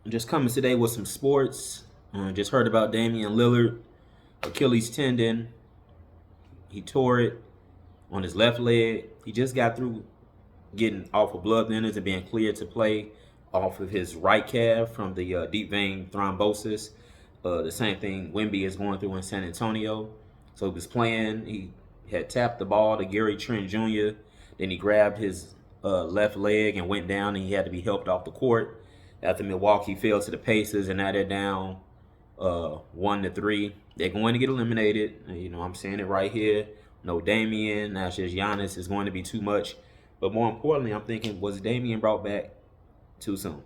Just coming today with some sports. Just heard about Damian Lillard, Achilles tendon. He tore it on his left leg. He just got through getting off of blood thinners and being cleared to play off of his right calf from the deep vein thrombosis. The same thing Wemby is going through in San Antonio. So he was playing. He had tapped the ball to Gary Trent Jr. Then he grabbed his left leg and went down, and he had to be helped off the court. After Milwaukee fell to the Pacers, and now they're down 1-3. They're going to get eliminated. I'm saying it right here. No Damian. Now it's just Giannis is going to be too much. But more importantly, I'm thinking, was Damian brought back too soon?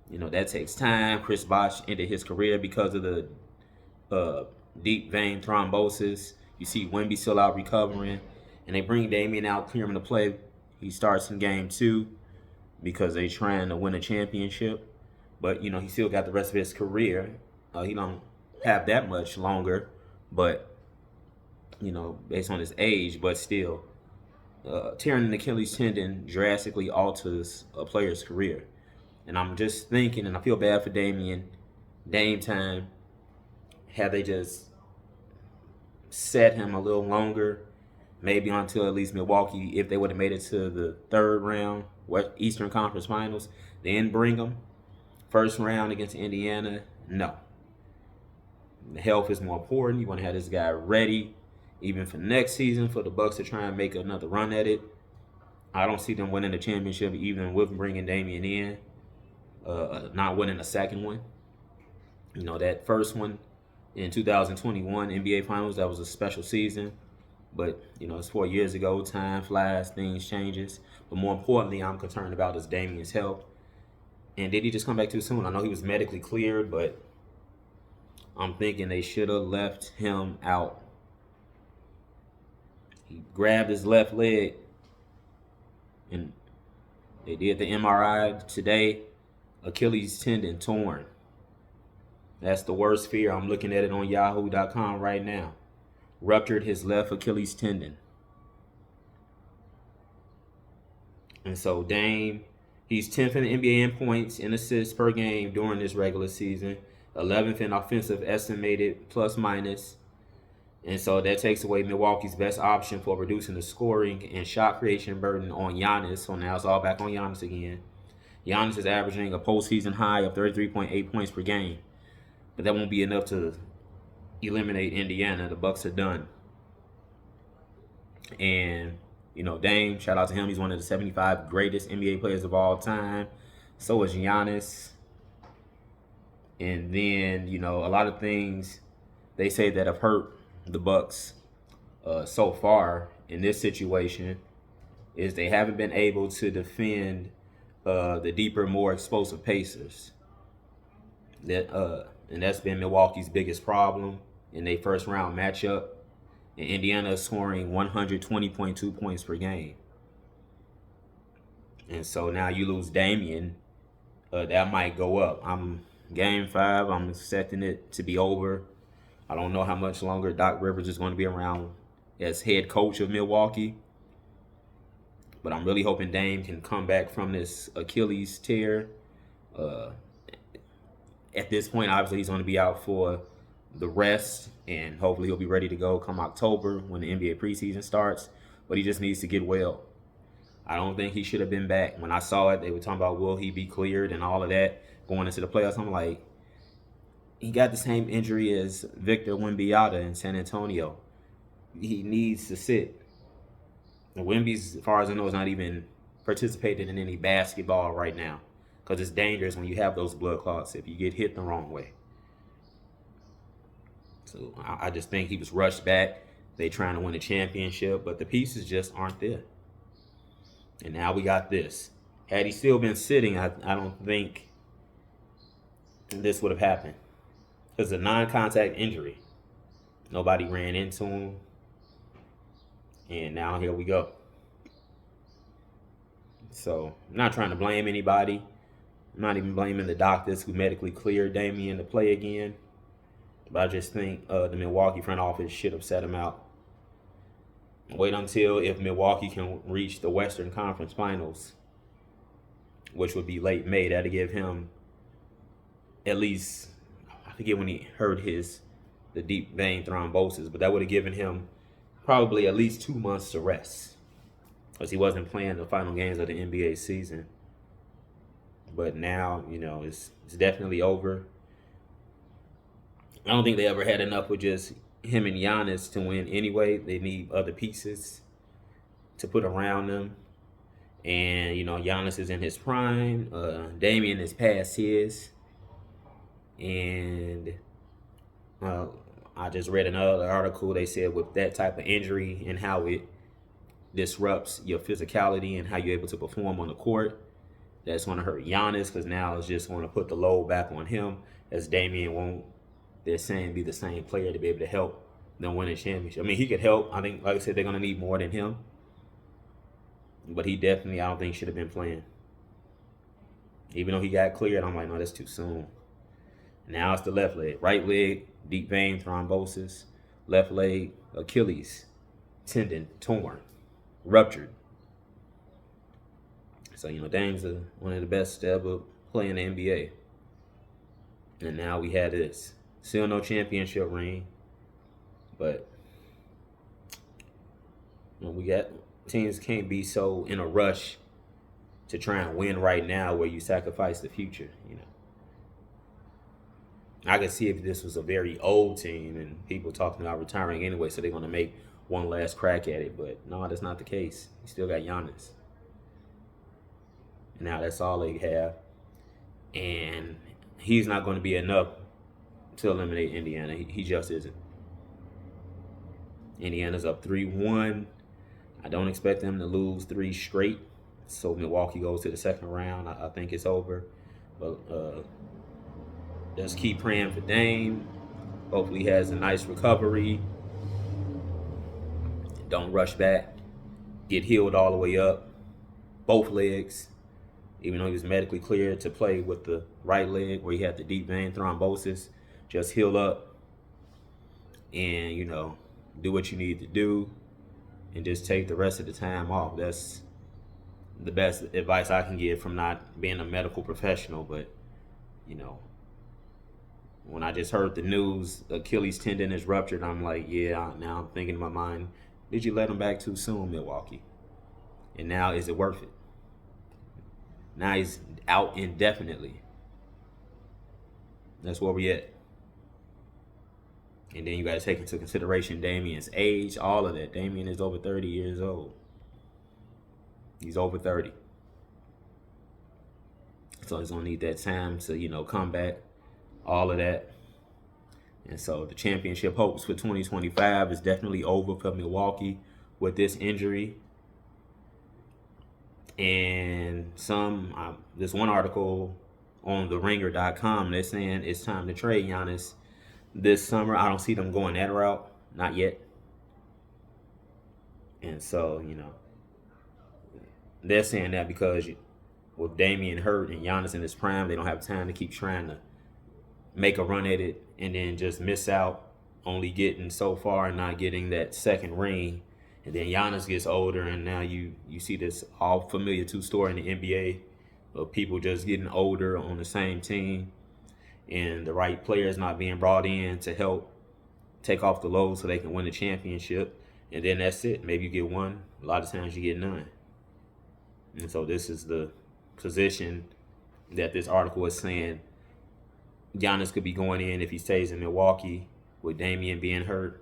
That takes time. Chris Bosh ended his career because of the deep vein thrombosis. You see Wemby still out recovering. And they bring Damian out, clear him to play. He starts in game 2 because they're trying to win a championship. But, he still got the rest of his career. He don't have that much longer. But, based on his age, but still. Tearing an Achilles tendon drastically alters a player's career. And I'm just thinking, and I feel bad for Damian, Dame time, had they just set him a little longer, maybe until at least Milwaukee, if they would have made it to the third round, Eastern Conference Finals, then bring him. First round against Indiana, no. The health is more important. You want to have this guy ready, even for next season, for the Bucks to try and make another run at it. I don't see them winning the championship, even with bringing Damian in, not winning a second one. That first one in 2021 NBA Finals, that was a special season. But, it's 4 years ago. Time flies, things changes. But more importantly, I'm concerned about is Damian's health. And did he just come back too soon? I know he was medically cleared, but I'm thinking they should have left him out. He grabbed his left leg, and they did the MRI today. Achilles tendon torn. That's the worst fear. I'm looking at it on yahoo.com right now. Ruptured his left Achilles tendon. And so Dame, he's 10th in the NBA in points and assists per game during this regular season. 11th in offensive estimated plus minus. And so that takes away Milwaukee's best option for reducing the scoring and shot creation burden on Giannis. So now it's all back on Giannis again. Giannis is averaging a postseason high of 33.8 points per game. But that won't be enough to eliminate Indiana. The Bucks are done. And, Dame, shout out to him. He's one of the 75 greatest NBA players of all time. So is Giannis. And then, a lot of things they say that have hurt the Bucks so far in this situation is they haven't been able to defend the deeper, more explosive Pacers. And that's been Milwaukee's biggest problem in their first round matchup. And Indiana is scoring 120.2 points per game. And so now you lose Damian, that might go up. Game 5, I'm expecting it to be over. I don't know how much longer Doc Rivers is going to be around as head coach of Milwaukee. But I'm really hoping Dame can come back from this Achilles tear. At this point, obviously, he's going to be out for the rest, and hopefully he'll be ready to go come October when the NBA preseason starts. But he just needs to get well. I don't think he should have been back. When I saw it, they were talking about will he be cleared and all of that going into the playoffs. I'm like, he got the same injury as Victor Wembanyama in San Antonio. He needs to sit. And Wemby's, as far as I know, is not even participating in any basketball right now because it's dangerous when you have those blood clots if you get hit the wrong way. So I just think he was rushed back. They trying to win a championship, but the pieces just aren't there. And now we got this. Had he still been sitting, I don't think this would have happened. It's a non-contact injury. Nobody ran into him. And now here we go. So I'm not trying to blame anybody. I'm not even blaming the doctors who medically cleared Damian to play again. But I just think the Milwaukee front office should have set him out. Wait until if Milwaukee can reach the Western Conference Finals. which would be late May. That'll give him at least, I forget when he hurt the deep vein thrombosis, but that would have given him probably at least 2 months to rest, because he wasn't playing the final games of the NBA season. But now, it's definitely over. I don't think they ever had enough with just him and Giannis to win anyway. They need other pieces to put around them. And, Giannis is in his prime. Damian is past his. And I just read another article. They said with that type of injury and how it disrupts your physicality and how you're able to perform on the court, that's going to hurt Giannis, because now it's just going to put the load back on him, as Damian won't, they're saying, be the same player to be able to help them win a championship. I mean, he could help. I think, like I said, they're going to need more than him. But he definitely, I don't think, should have been playing. Even though he got cleared, I'm like, no, that's too soon. Now it's the left leg. Right leg, deep vein thrombosis. Left leg, Achilles tendon torn, ruptured. So, Dame's one of the best to ever play in the NBA. And now we had this. Still no championship ring. But we got teams can't be so in a rush to try and win right now where you sacrifice the future, I could see if this was a very old team and people talking about retiring anyway, so they're going to make one last crack at it. But no, that's not the case. You still got Giannis. And now that's all they have. And he's not going to be enough to eliminate Indiana. He just isn't. Indiana's up 3-1. I don't expect them to lose 3 straight. So Milwaukee goes to the second round. I think it's over. But just keep praying for Dame. Hopefully he has a nice recovery. Don't rush back. Get healed all the way up. Both legs. Even though he was medically cleared to play with the right leg where he had the deep vein thrombosis. Just heal up. And, do what you need to do. And just take the rest of the time off. That's the best advice I can give from not being a medical professional. But, when I just heard the news, Achilles tendon is ruptured, I'm like, yeah, now I'm thinking in my mind, did you let him back too soon, Milwaukee? And now, is it worth it? Now he's out indefinitely. That's where we at. And then you got to take into consideration Damian's age, all of that. Damian is over 30 years old. He's over 30. So he's going to need that time to, come back, all of that. And so the championship hopes for 2025 is definitely over for Milwaukee with this injury. And this one article on theringer.com, they're saying it's time to trade Giannis this summer. I don't see them going that route. Not yet. And so, they're saying that because with Damian hurt and Giannis in his prime, they don't have time to keep trying to make a run at it and then just miss out, only getting so far and not getting that second ring. And then Giannis gets older, and now you see this all familiar story in the NBA of people just getting older on the same team and the right players not being brought in to help take off the load so they can win the championship. And then that's it. Maybe you get one. A lot of times you get none. And so this is the position that this article is saying Giannis could be going in if he stays in Milwaukee with Damian being hurt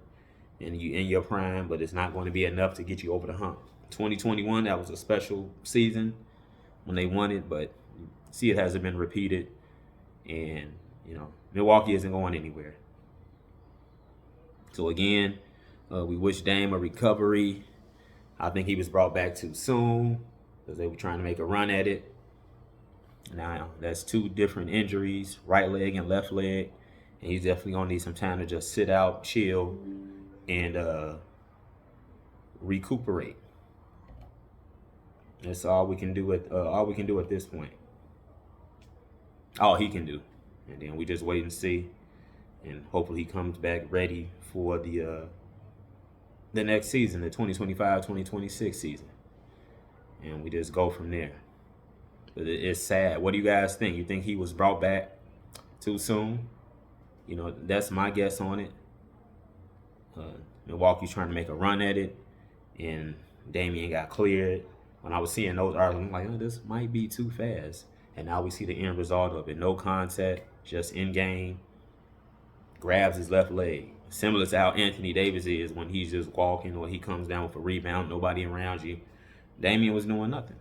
and you in your prime, but it's not going to be enough to get you over the hump. 2021, that was a special season when they won it, but see, it hasn't been repeated. And, Milwaukee isn't going anywhere. So again, we wish Dame a recovery. I think he was brought back too soon because they were trying to make a run at it. Now, that's 2 different injuries, right leg and left leg. And he's definitely going to need some time to just sit out, chill, and recuperate. That's all we can do at this point. All he can do. And then we just wait and see. And hopefully he comes back ready for the next season, the 2025-2026 season. And we just go from there. But it's sad. What do you guys think? You think he was brought back too soon? You know, that's my guess on it. Milwaukee's trying to make a run at it, and Damian got cleared. When I was seeing those articles, I'm like, oh, this might be too fast. And now we see the end result of it. No contact, just in game. Grabs his left leg. Similar to how Anthony Davis is when he's just walking or he comes down with a rebound, nobody around you. Damian was doing nothing.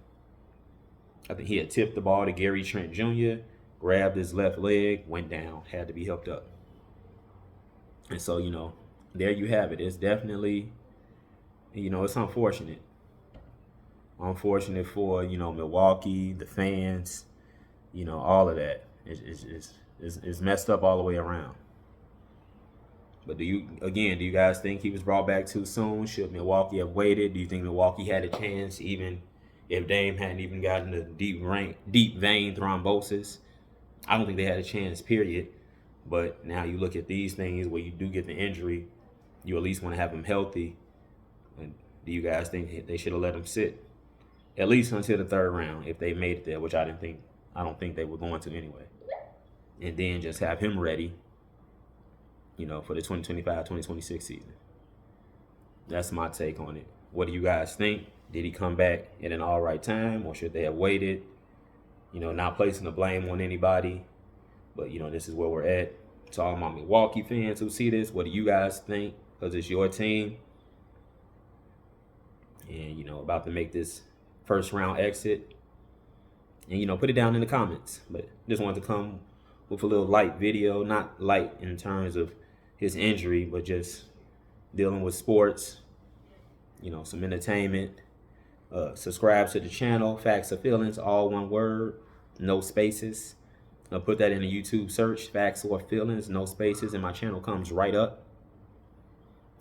I think he had tipped the ball to Gary Trent Jr., grabbed his left leg, went down, had to be helped up. And so, you know, there you have it. It's definitely, you know, it's unfortunate. Unfortunate for, you know, Milwaukee, the fans, you know, all of that. It's messed up all the way around. But do you guys think he was brought back too soon? Should Milwaukee have waited? Do you think Milwaukee had a chance even if Dame hadn't even gotten the deep vein thrombosis? I don't think they had a chance, period. But now you look at these things where you do get the injury, you at least want to have him healthy. And do you guys think they should have let him sit at least until the third round if they made it there, which I don't think they were going to anyway. And then just have him ready, you know, for the 2025-2026 season. That's my take on it. What do you guys think? Did he come back at an all right time, or should they have waited? You know, not placing the blame on anybody, but, you know, this is where we're at. To all my Milwaukee fans who see this, what do you guys think? Because it's your team. And, you know, about to make this first round exit. And, you know, put it down in the comments. But just wanted to come with a little light video. Not light in terms of his injury, but just dealing with sports. You know, some entertainment. Subscribe to the channel. Facts or Feelings, all one word. No spaces. I'll put that in the YouTube search. Facts or Feelings, no spaces. And my channel comes right up.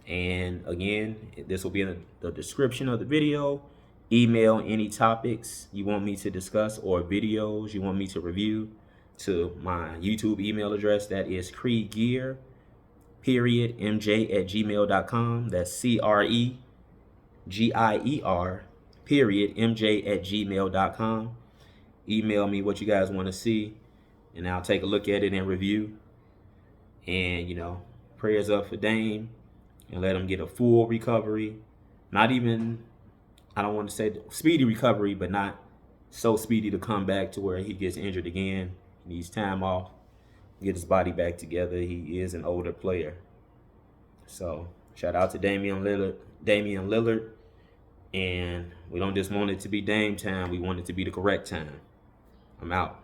And again, this will be in the description of the video. Email any topics you want me to discuss or videos you want me to review to my YouTube email address. That is cregier.mj@gmail.com. That's CREGIER.mj@gmail.com. Email me what you guys want to see, and I'll take a look at it and review. And, you know, prayers up for Dame, and let him get a full recovery. Not even, I don't want to say speedy recovery, but not so speedy to come back to where he gets injured again. He needs time off, get his body back together. He is an older player. So shout out to Damian Lillard. And we don't just want it to be Dame time. We want it to be the correct time. I'm out.